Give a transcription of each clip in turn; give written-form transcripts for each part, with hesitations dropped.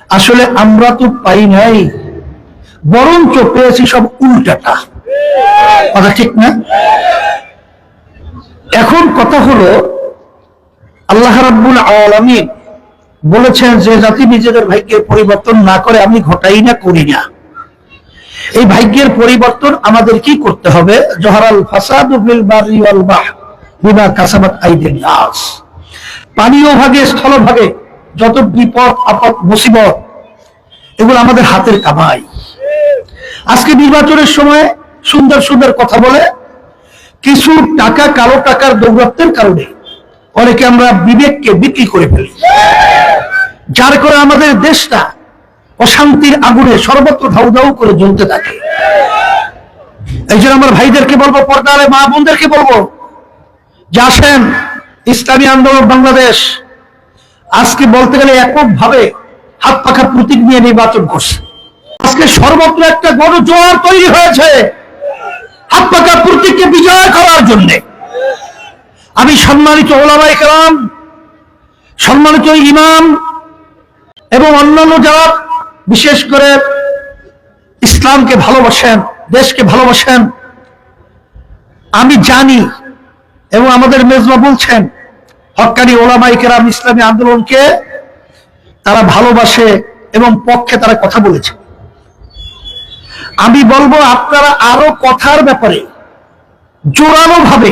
আসলে আমরা তো পাই নাই, বরঞ্চ পেয়েছি সব উল্টাটা। কথা ঠিক না? এখন কথা হলো, আল্লাহ রাব্বুল আলামিন বলেছেন যে জাতি নিজেদের ভাগ্যের পরিবর্তন না করে আমি ঘটাই না, করি না। এই ভাগ্যের পরিবর্তন আমাদের কি করতে হবে? জহরাল ফাসাদু ফিল বাররি ওয়াল বাহর বিমা কাসাবাত আইদিন নাস। পানীয় ভাগে স্থলভাগে যত বিপদ আপদ মুসিবত, এগুলো আমাদের হাতের কামাই। আজকে নির্বাচনের সময় সুন্দর সুন্দর কথা বলে কিছু টাকা, কালো টাকার দৌরাত্মের কারণে অনেকে আমরা বিবেককে বিক্রি করে ফেলি, যার করে আমাদের দেশটা অশান্তির আগুনে সর্বত্র ধাউ ধাউ করে জ্বলতে থাকে। এই জন্য আমার ভাইদেরকে বলবো, পর্দারে মা বোনদেরকে বলবো যে আসেন, ইসলামী আন্দোলন বাংলাদেশ আজকে বলতে গেলে এককভাবে হাত পাখা প্রতীক নিয়ে নির্বাচন করছে। আজকে সর্বত্র একটা গণজোয়ার তৈরি হয়েছে হাত পাখা প্রতীককে বিজয় করার জন্য। আমি সম্মানিত ওলামায়ে কেরাম, সম্মানিত ইমাম এবং অন্যান্য যারা বিশেষ করে ইসলামকে ভালোবাসেন, দেশকে ভালোবাসেন, আমি জানি এবং আমাদের মেজবা বলছেন হক্কানি ওলামায়ে কেরাম ইসলামী আন্দোলনকে তারা ভালোবাসে এবং পক্ষে তারা কথা বলেছে। আমি বলবো আপনারা আরো কথার ব্যাপারে জোরালো ভাবে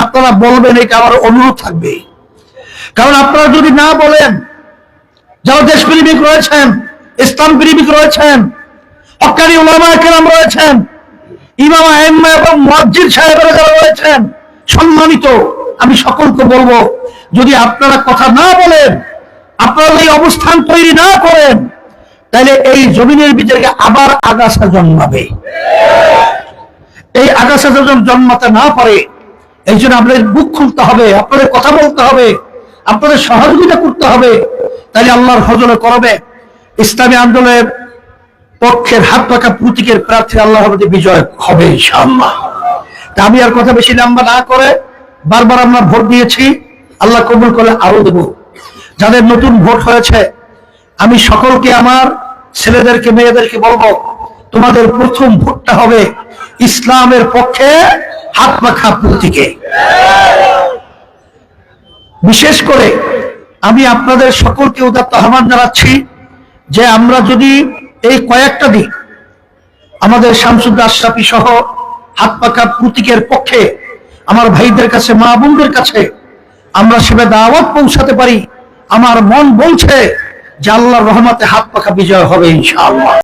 আপনারা বলবেন, এটা আমার অনুরোধ থাকবে। কারণ আপনারা যদি না বলেন, যারা দেশপ্রেমিক রয়েছেন, ইসলাম প্রেমিক রয়েছেন, হক্কানি উলামায়ে কেরাম রয়েছেন, ইমাম আইম্মা এবং মুয়াজ্জিন সাহেবরা যারা রয়েছেন সম্মানিত, আমি সকলকে বলবো যদি আপনারা কথা না বলেন, আপনারা এই অবস্থান তৈরি না করেন, তাহলে এই জমিনের ভিতরে আবার আগাছা জন্মাবে। এই আগাছা যখন জন্মাতে না পারে, এই জন্য আপনাদের বুক খুলতে হবে, আপনাদের কথা বলতে হবে, আপনাদের সহযোগিতা করতে হবে। তাহলে আল্লাহর ফজলে করবে ইসলামী আন্দোলনের পক্ষের হাত পাকা প্রতীকের প্রার্থী আল্লাহর মধ্যে বিজয় হবে ইনশাআল্লাহ। তা আমি আর কথা বেশি লম্বা না করে, বারবার আমরা ভোট দিয়েছি, আল্লাহ কবুল করলে আরো দেব। যাদের নতুন ভোট হয়েছে, আমি সকলকে, আমার ছেলেদেরকে মেয়েদেরকে বলবো, তোমাদের প্রথম ভোটটা হবে ইসলামের পক্ষে হাত পাখা প্রতীকে। বিশেষ করে আমি আপনাদের সকলকে উদাত্ত আহ্বান জানাচ্ছি যে আমরা যদি এই কয়েকটা দিন আমাদের শামসুদ্দৌলা আশরাফী সহ হাত পাখা প্রতীকের পক্ষে আমার ভাইদের কাছে, মা বোনদের কাছে আমরা সেবা দাওয়াত পৌঁছাতে পারি, আমার মন বলছে যে আল্লাহর রহমতে হাত পাখা বিজয় হবে ইনশাআল্লাহ।